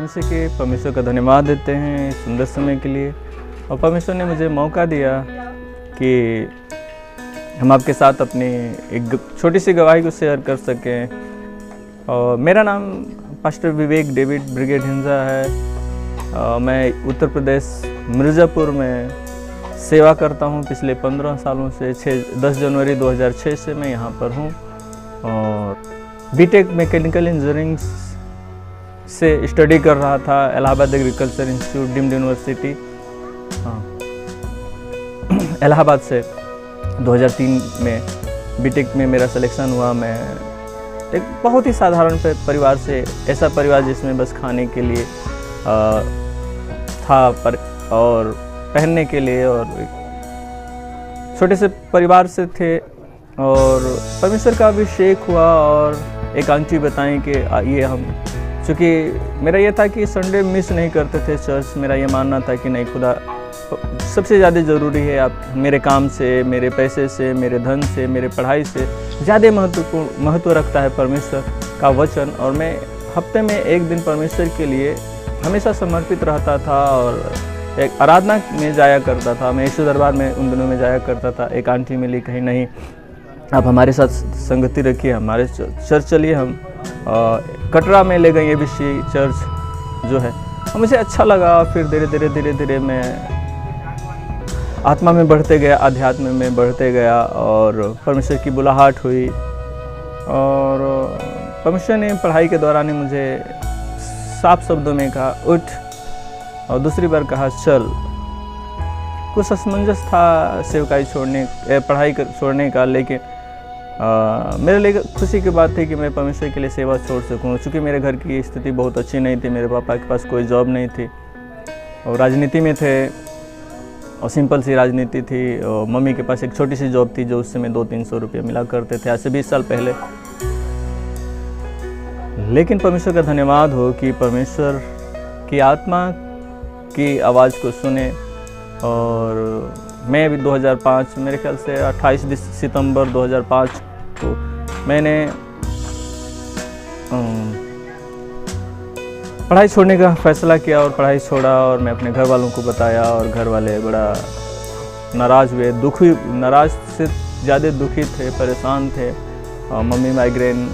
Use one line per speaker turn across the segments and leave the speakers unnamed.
माध्यम से कि परमेश्वर का धन्यवाद देते हैं इस सुंदर समय के लिए, और परमेश्वर ने मुझे मौका दिया कि हम आपके साथ अपनी एक छोटी सी गवाही को शेयर कर सकें। और मेरा नाम पास्टर विवेक डेविड ब्रिगेड हिंजा है। मैं उत्तर प्रदेश मिर्ज़ापुर में सेवा करता हूँ पिछले 15 सालों से। 10 जनवरी 2006 से मैं यहाँ पर हूँ और बीटेक मैकेनिकल इंजीनियरिंग से स्टडी कर रहा था Allahabad agriculture institute deemed university Allahabad से। 2003 में बीटेक में मेरा सिलेक्शन हुआ। मैं एक बहुत ही साधारण परिवार से, ऐसा परिवार जिसमें बस खाने के लिए था और पहनने के लिए, और छोटे से परिवार से थे। और परमेश्वर का अभिषेक हुआ और एक आंटी बताएं कि ये हम, चूँकि मेरा ये था कि संडे मिस नहीं करते थे चर्च। मेरा ये मानना था कि नहीं, खुदा सबसे ज़्यादा ज़रूरी है। आप मेरे काम से, मेरे पैसे से, मेरे धन से, मेरे पढ़ाई से ज़्यादा महत्व रखता है परमेश्वर का वचन। और मैं हफ्ते में एक दिन परमेश्वर के लिए हमेशा समर्पित रहता था और एक आराधना में जाया करता था। मैं यीशु दरबार में उन दिनों में जाया करता था। एक आंटी मिली, कहीं नहीं आप हमारे साथ संगति रखिए, हमारे चर्च चलिए। हम कटरा में ले गए ABC चर्च जो है, और मुझे अच्छा लगा। फिर धीरे धीरे मैं आत्मा में बढ़ते गया, अध्यात्म में बढ़ते गया और परमेश्वर की बुलाहट हुई। और परमेश्वर ने पढ़ाई के दौरान ही मुझे साफ शब्दों में कहा उठ, और दूसरी बार कहा चल। कुछ असमंजस था सेवकाई छोड़ने, पढ़ाई छोड़ने का, लेकिन मेरे लिए खुशी की बात थी कि मैं परमेश्वर के लिए सेवा छोड़ सकूं। चूँकि मेरे घर की स्थिति बहुत अच्छी नहीं थी, मेरे पापा के पास कोई जॉब नहीं थी और राजनीति में थे, और सिंपल सी राजनीति थी। और मम्मी के पास एक छोटी सी जॉब थी जो उस समय 200-300 रुपये मिला करते थे, आज से 20 साल पहले। लेकिन परमेश्वर का धन्यवाद हो कि परमेश्वर की आत्मा की आवाज़ को सुने। और मैं भी 2005, मेरे ख्याल से 28 सितंबर 2005 को मैंने पढ़ाई छोड़ने का फैसला किया और पढ़ाई छोड़ा। और मैं अपने घर वालों को बताया और घर वाले बड़ा नाराज़ हुए, नाराज़ से ज़्यादा दुखी थे, परेशान थे। मम्मी माइग्रेन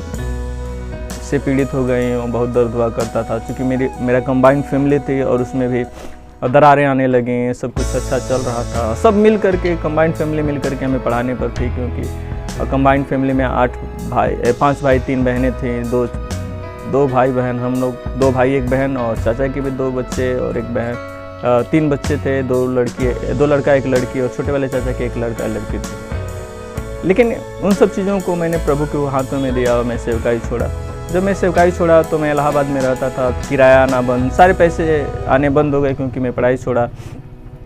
से पीड़ित हो गई और बहुत दर्द हुआ करता था। क्योंकि मेरा कंबाइंड फैमिली थी और उसमें भी दरारें आने लगी, सब कुछ अच्छा चल रहा था। सब मिल करके, कंबाइंड फैमिली मिल करके हमें पढ़ाने पर थी, क्योंकि कंबाइंड फैमिली में 5 भाई 3 बहनें थीं। दो भाई बहन, हम लोग 2 भाई 1 बहन, और चाचा के भी 2 बच्चे और 1 बहन। 3 बच्चे थे, 2 लड़का 1 लड़की, और छोटे वाले चाचा के 1 लड़का 1 लड़की थी। लेकिन उन सब चीज़ों को मैंने प्रभु के हाथों में दिया और मैं सेवकाई छोड़ा। जब मैं सेवकाई छोड़ा तो मैं इलाहाबाद में रहता था, किराया आना बंद, सारे पैसे आने बंद हो गए, क्योंकि मैं पढ़ाई छोड़ा।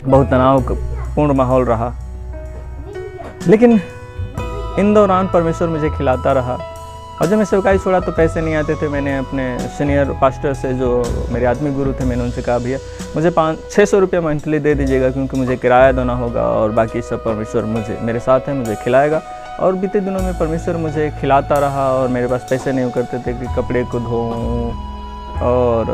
बहुत तनावपूर्ण माहौल रहा। लेकिन इन दौरान परमेश्वर मुझे खिलाता रहा। और जब मैं सेवकाई छोड़ा तो पैसे नहीं आते थे। मैंने अपने सीनियर पास्टर से, जो मेरे आत्मिक गुरु थे, मैंने उनसे कहा भैया मुझे 500-600 रुपये मंथली दे दीजिएगा, क्योंकि मुझे किराया देना होगा और बाकी सब परमेश्वर मेरे साथ है, मुझे खिलाएगा। और बीते दिनों में परमेश्वर मुझे खिलाता रहा और मेरे पास पैसे नहीं करते थे कि कपड़े को धोऊं, और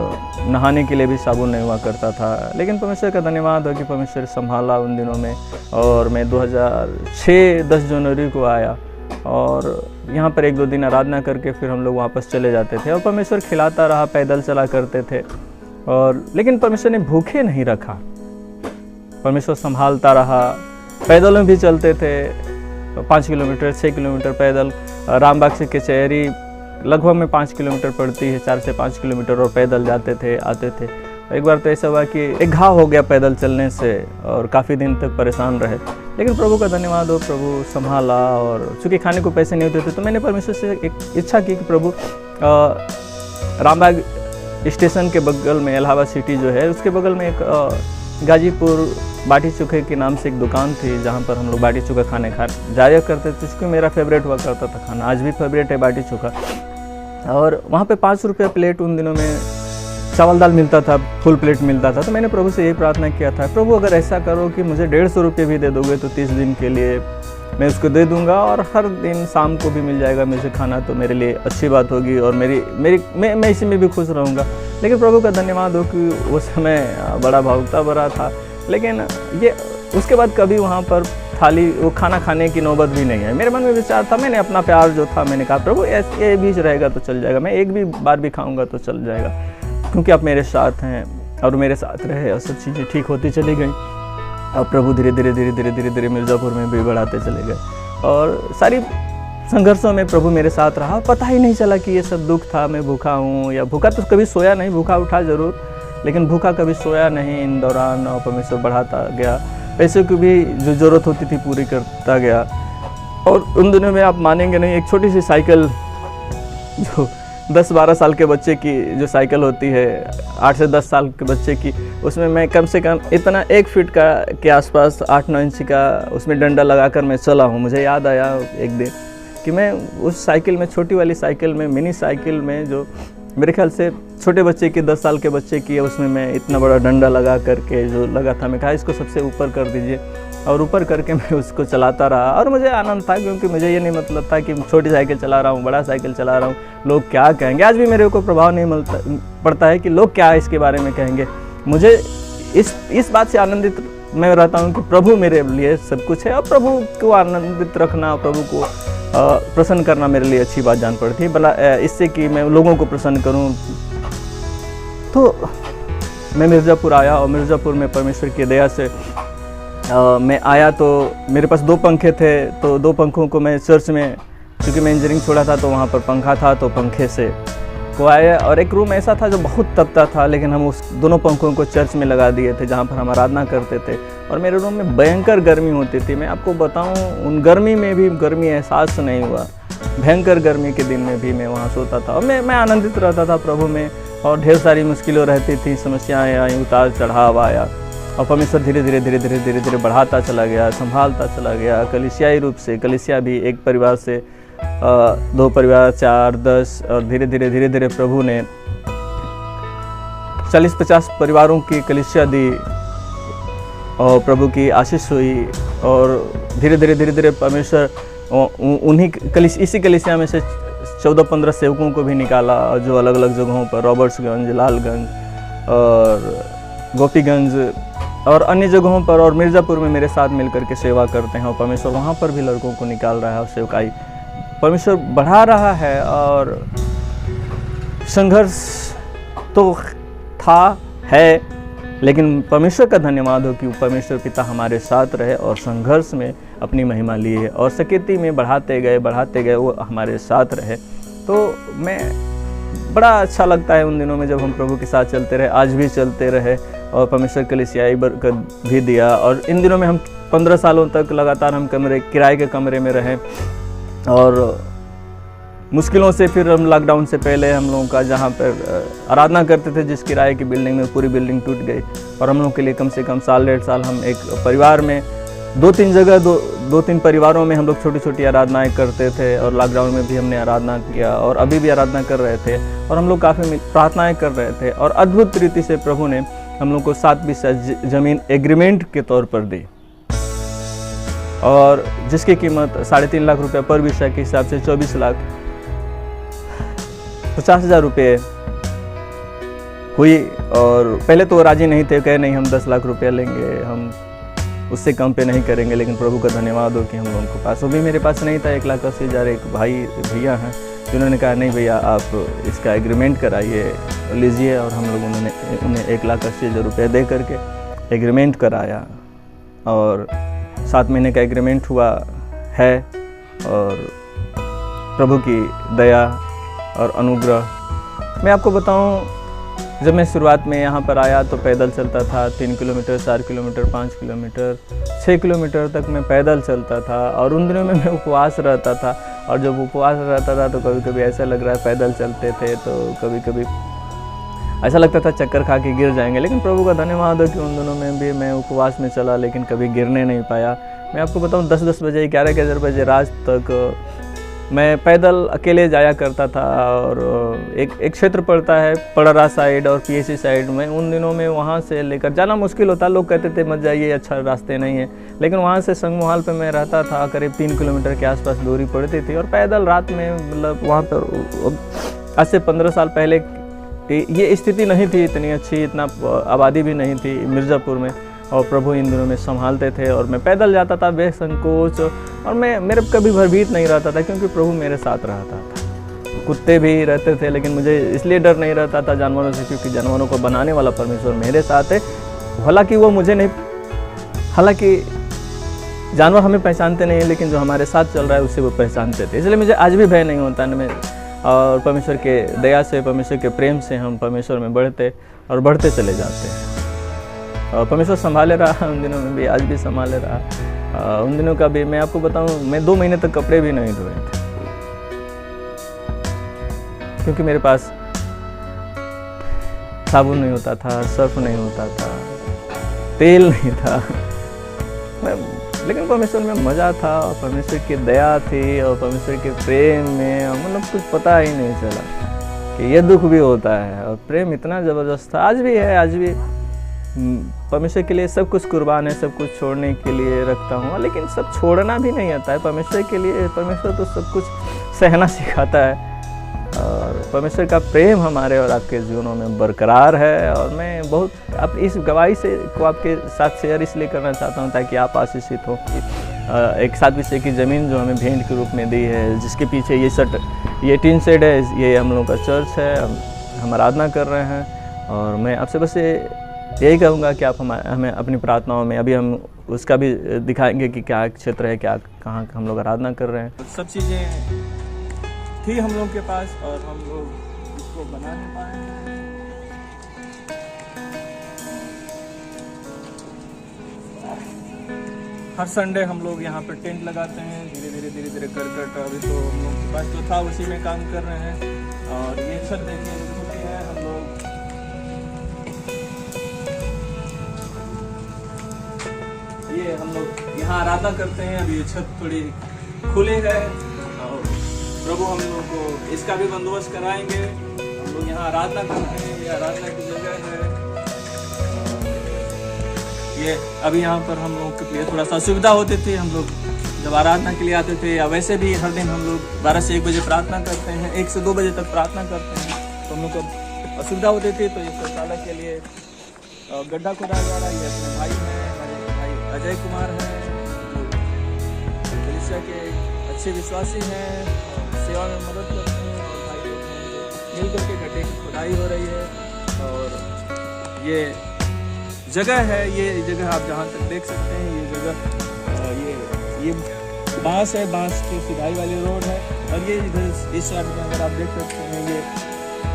नहाने के लिए भी साबुन नहीं हुआ करता था। लेकिन परमेश्वर का धन्यवाद हो कि परमेश्वर संभाला उन दिनों में। और मैं 2006 10 जनवरी को आया और यहाँ पर 1-2 दिन आराधना करके फिर हम लोग वापस चले जाते थे। और परमेश्वर खिलाता रहा, पैदल चला करते थे। और लेकिन परमेश्वर ने भूखे नहीं रखा, परमेश्वर संभालता रहा। पैदल में भी चलते थे, 5 किलोमीटर 6 किलोमीटर पैदल। रामबाग से कचहरी लगभग में 5 किलोमीटर पड़ती है, 4 से 5 किलोमीटर, और पैदल जाते थे आते थे। एक बार तो ऐसा हुआ कि एक घाव हो गया पैदल चलने से और काफ़ी दिन तक परेशान रहे। लेकिन प्रभु का धन्यवाद हो, प्रभु संभाला। और चूँकि खाने को पैसे नहीं होते थे तो मैंने परमेश्वर से एक इच्छा की कि प्रभु रामबाग स्टेशन के बगल में, इलाहाबाद सिटी जो है उसके बगल में एक गाजीपुर बाटी चोखे के नाम से एक दुकान थी, जहाँ पर हम लोग बाटी चोखा खाने जाया करते थे। उसको मेरा फेवरेट हुआ करता था खाना, आज भी फेवरेट है बाटी चोखा। और वहाँ पे 5 रुपये प्लेट उन दिनों में चावल दाल मिलता था, फुल प्लेट मिलता था। तो मैंने प्रभु से यही प्रार्थना किया था, प्रभु अगर ऐसा करो कि मुझे 150 रुपये भी दे दोगे तो 30 दिन के लिए मैं उसको दे दूंगा और हर दिन शाम को भी मिल जाएगा मुझे खाना, तो मेरे लिए अच्छी बात होगी और मैं इसी में भी खुश रहूँगा। लेकिन प्रभु का धन्यवाद हो कि उस समय बड़ा भावुकता भरा था। लेकिन ये उसके बाद कभी वहाँ पर थाली वो खाना खाने की नौबत भी नहीं है। मेरे मन में विचार था, मैंने अपना प्यार जो था मैंने कहा प्रभु ये बीच रहेगा तो चल जाएगा, मैं एक भी बार भी खाऊंगा तो चल जाएगा, क्योंकि आप मेरे साथ हैं और मेरे साथ रहे और सब चीज़ें ठीक होती चली गई। और प्रभु धीरे धीरे मिर्ज़ापुर में भी बढ़ाते चले गए और सारी संघर्षों में प्रभु मेरे साथ रहा। पता ही नहीं चला कि ये सब दुख था, मैं भूखा हूँ, या भूखा तो कभी सोया नहीं, भूखा उठा ज़रूर लेकिन भूखा कभी सोया नहीं इन दौरान। और परमेश्वर बढ़ाता गया, पैसे की भी जो ज़रूरत होती थी पूरी करता गया। और उन दिनों में आप मानेंगे नहीं, एक छोटी सी साइकिल जो 10-12 साल के बच्चे की जो साइकिल होती है, 8 से 10 साल के बच्चे की, उसमें मैं कम से कम इतना 1 फीट का के आसपास 8-9 इंच का उसमें डंडा लगाकर मैं चला हूँ। मुझे याद आया एक दिन कि मैं उस साइकिल में, छोटी वाली साइकिल में, मिनी साइकिल में, जो मेरे ख्याल से छोटे बच्चे की, 10 साल के बच्चे की है, उसमें मैं इतना बड़ा डंडा लगा करके जो लगा था, मैं कहा इसको सबसे ऊपर कर दीजिए, और ऊपर करके मैं उसको चलाता रहा। और मुझे आनंद था, क्योंकि मुझे ये नहीं मतलब था कि छोटी साइकिल चला रहा हूँ, बड़ा साइकिल चला रहा हूँ, लोग क्या कहेंगे। आज भी मेरे को प्रभाव नहीं पड़ता है कि लोग क्या इसके बारे में कहेंगे। मुझे इस बात से आनंदित मैं रहता हूँ कि प्रभु मेरे लिए सब कुछ है, और प्रभु को आनंदित रखना, प्रभु को प्रसन्न करना मेरे लिए अच्छी बात जान पड़ती है। भला इससे कि मैं लोगों को प्रसन्न करूं। तो मैं मिर्ज़ापुर आया, और मिर्ज़ापुर में परमेश्वर की दया से मैं आया तो मेरे पास 2 पंखे थे। तो 2 पंखों को मैं चर्च में, क्योंकि मैं इंजीनियरिंग छोड़ा था तो वहाँ पर पंखा था, तो पंखे से को आया। और एक रूम ऐसा था जो बहुत तपता था, लेकिन हम उस दोनों पंखों को चर्च में लगा दिए थे जहाँ पर हम आराधना करते थे। और मेरे रूम में भयंकर गर्मी होती थी। मैं आपको बताऊं, उन गर्मी में भी गर्मी एहसास नहीं हुआ। भयंकर गर्मी के दिन में भी मैं वहाँ सोता था, और मैं आनंदित रहता था प्रभु में। और ढेर सारी मुश्किलें रहती थी, समस्याएं आई, उतार चढ़ाव आया, और परमेश्वर धीरे धीरे बढ़ाता चला गया, संभालता चला गया। कलीसियाई रूप से, कलीसिया भी एक परिवार से 2 परिवार, 4, 10, और धीरे धीरे प्रभु ने 40-50 परिवारों की कलीसिया दी, और प्रभु की आशीष हुई। और धीरे धीरे परमेश्वर इसी कलीसिया में से 14-15 सेवकों को भी निकाला, जो अलग अलग जगहों पर, रॉबर्ट्सगंज, लालगंज और गोपीगंज और अन्य जगहों पर, और मिर्ज़ापुर में मेरे साथ मिलकर के सेवा करते हैं। और परमेश्वर वहाँ पर भी लड़कों को निकाल रहा है, और सेवकाई परमेश्वर बढ़ा रहा है। और संघर्ष तो था, है, लेकिन परमेश्वर का धन्यवाद हो कि परमेश्वर पिता हमारे साथ रहे, और संघर्ष में अपनी महिमा लिए, और सकेती में बढ़ाते गए, वो हमारे साथ रहे। तो मैं बड़ा अच्छा लगता है उन दिनों में जब हम प्रभु के साथ चलते रहे, आज भी चलते रहे, और परमेश्वर कलीसियाई बरकत भी दिया। और इन दिनों में हम 15 सालों तक लगातार हम किराए के कमरे में रहे, और मुश्किलों से फिर हम लॉकडाउन से पहले हम लोगों का जहाँ पर आराधना करते थे जिस किराए की बिल्डिंग में, पूरी बिल्डिंग टूट गई। और हम लोग के लिए कम से कम 1-1.5 साल हम एक परिवार में 2-3 जगह 2-3 परिवारों में हम लोग छोटी छोटी आराधनाएं करते थे। और लॉकडाउन में भी हमने आराधना किया, और अभी भी आराधना कर रहे थे, और हम लोग काफ़ी प्रार्थनाएं कर रहे थे। और अद्भुत रीति से प्रभु ने हम लोग को 7 बीघा ज़मीन एग्रीमेंट के तौर पर दी, और जिसकी कीमत 3.5 लाख रुपये पर बीघा के हिसाब से 24,50,000 रुपये हुई। और पहले तो वो राजी नहीं थे, कहे नहीं हम 10 लाख रुपया लेंगे, हम उससे कम पे नहीं करेंगे। लेकिन प्रभु का धन्यवाद हो कि हम लोगों के पास, वो भी मेरे पास नहीं था 1,80,000। एक भैया हैं जिन्होंने कहा नहीं भैया आप इसका एग्रीमेंट कराइए, लीजिए। और हम लोगों ने उन्हें 1,80,000 रुपये दे करके एग्रीमेंट कराया, और 7 महीने का एग्रीमेंट हुआ है। और प्रभु की दया और अनुग्रह, मैं आपको बताऊं, जब मैं शुरुआत में यहाँ पर आया तो पैदल चलता था, 3 किलोमीटर, 4 किलोमीटर, 5 किलोमीटर, 6 किलोमीटर तक मैं पैदल चलता था। और उन दिनों में मैं उपवास रहता था, और जब उपवास रहता था तो कभी कभी ऐसा लग रहा है, पैदल चलते थे तो कभी कभी ऐसा लगता था चक्कर खा के गिर जाएंगे। लेकिन प्रभु का धन्यवाद हो कि उन दिनों में भी मैं उपवास में चला, लेकिन कभी गिरने नहीं पाया। मैं आपको बताऊं 10-10 बजे, 11-11 बजे रात तक मैं पैदल अकेले जाया करता था। और एक क्षेत्र पड़ता है पड़रा साइड और पीएसी साइड में, उन दिनों में वहाँ से लेकर जाना मुश्किल होता। लोग कहते थे मत जाइए, अच्छा रास्ते नहीं है। लेकिन वहाँ से संगमोहाल पे मैं रहता था, करीब 3 किलोमीटर के आसपास दूरी पड़ती थी। और पैदल रात में, मतलब वहाँ पर आज से 15 साल पहले ये स्थिति नहीं थी इतनी अच्छी, इतना आबादी भी नहीं थी मिर्ज़ापुर में, और प्रभु इन दिनों में संभालते थे और मैं पैदल जाता था बेसंकोच, और मैं मेरे कभी भयभीत नहीं रहता था क्योंकि प्रभु मेरे साथ रहता था। कुत्ते भी रहते थे लेकिन मुझे इसलिए डर नहीं रहता था जानवरों से क्योंकि जानवरों को बनाने वाला परमेश्वर मेरे साथ है। हालांकि वो मुझे नहीं, हालांकि जानवर हमें पहचानते नहीं लेकिन जो हमारे साथ चल रहा है उससे वो पहचानते थे, इसलिए मुझे आज भी भय नहीं होता न। मैं और परमेश्वर के दया से, परमेश्वर के प्रेम से हम परमेश्वर में बढ़ते और बढ़ते चले जाते हैं। और परमेश्वर संभाले रहा उन दिनों में भी, आज भी संभाले रहा। उन दिनों का भी मैं आपको बताऊं, मैं 2 महीने तक कपड़े भी नहीं धोए थे क्योंकि मेरे पास साबुन नहीं होता था, सर्फ नहीं होता था, तेल नहीं था। लेकिन परमेश्वर में मज़ा था और परमेश्वर की दया थी और परमेश्वर के प्रेम में मतलब कुछ पता ही नहीं चला कि ये दुख भी होता है, और प्रेम इतना ज़बरदस्त था। आज भी है, आज भी परमेश्वर के लिए सब कुछ कुर्बान है, सब कुछ छोड़ने के लिए रखता हूँ, लेकिन सब छोड़ना भी नहीं आता है परमेश्वर के लिए। परमेश्वर तो सब कुछ सहना सिखाता है, और परमेश्वर का प्रेम हमारे और आपके जीवनों में बरकरार है। और मैं बहुत आप इस गवाही से को आपके साथ शेयर इसलिए करना चाहता हूँ ताकि आप आशीषित हो। एक 7 विषय की ज़मीन जो हमें भेंट के रूप में दी है, जिसके पीछे ये टीन शेड है, ये हम लोगों का चर्च है, हम आराधना कर रहे हैं। और मैं आपसे बस यही कहूँगा कि आप हमें अपनी प्रार्थनाओं में, अभी हम उसका भी दिखाएंगे कि क्या क्षेत्र है, क्या कहाँ हम लोग आराधना कर रहे हैं। सब चीज़ें थी हम लोग के पास और हम लोग इसको बना नहीं पाए। हर संडे हम लोग यहाँ पर टेंट लगाते हैं, धीरे धीरे कर अभी तो हम लोग के पास जो था उसी में काम कर रहे हैं। और ये छत देखिए खुली है, हम लोग यहाँ आराधना करते हैं। अभी ये छत थोड़ी खुली है, प्रभु हम लोग को इसका भी बंदोबस्त कराएंगे। हम लोग यहाँ आराधना करते हैं, ये आराधना की जगह है। ये अभी यहाँ पर हम लोग के लिए थोड़ा सा असुविधा होती थी, हम लोग जब आराधना के लिए आते थे, या वैसे भी हर दिन हम लोग 12 से 1 बजे प्रार्थना करते हैं, 1 से 2 बजे तक प्रार्थना करते हैं, तो हम लोग को असुविधा होती थी। तो ये शौचालय के लिए गड्ढा खोदा जा रहा है। ये अपने भाई हैं, हमारे भाई अजय कुमार हैं, कलीसिया के अच्छे विश्वासी हैं, सेवा में मदद करते हैं, और भाई लोग हैं मिल करके गड्ढे की खुदाई हो रही है। और ये जगह है, ये जगह आप जहाँ तक देख सकते हैं, ये जगह ये बांस है, बांस की सिधाई वाली रोड है। और ये इधर इस साइड में अगर आप देख सकते हैं, ये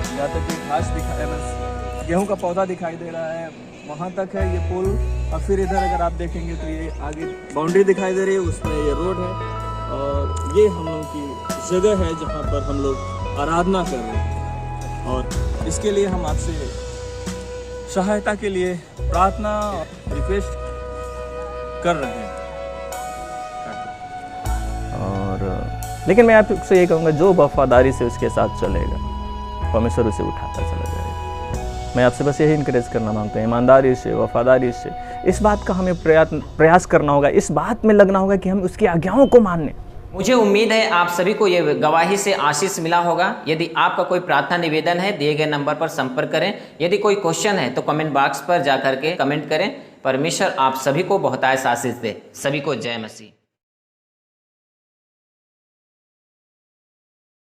जहाँ तक ये घास दिखाई, बस गेहूँ का पौधा दिखाई दे रहा है, वहाँ तक है ये पुल। और फिर इधर अगर आप देखेंगे तो ये आगे बाउंड्री दिखाई दे रही है, उसमें ये रोड है। और ये हम लोग की जगह है जहाँ पर हम लोग आराधना कर रहे हैं। और इसके लिए हम आपसे सहायता के लिए प्रार्थना रिक्वेस्ट कर रहे हैं। और लेकिन मैं आपसे ये कहूँगा, जो वफादारी से उसके साथ चलेगा परमेश्वर उसे उठाता चला जाएगा। मैं आपसे बस यही इनकरेज करना मांगता हूँ, ईमानदारी से, वफादारी से। इस बात का हमें प्रयास करना होगा, इस बात में लगना होगा कि हम उसकी आज्ञाओं को मानने।
मुझे उम्मीद है आप सभी को ये गवाही से आशीष मिला होगा। यदि आपका कोई प्रार्थना निवेदन है, दिए गए नंबर पर संपर्क करें। यदि कोई क्वेश्चन है तो कमेंट बॉक्स पर जाकर के कमेंट करें। परमेश्वर आप सभी को बहुतायत आशीष दे। सभी को जय मसीह।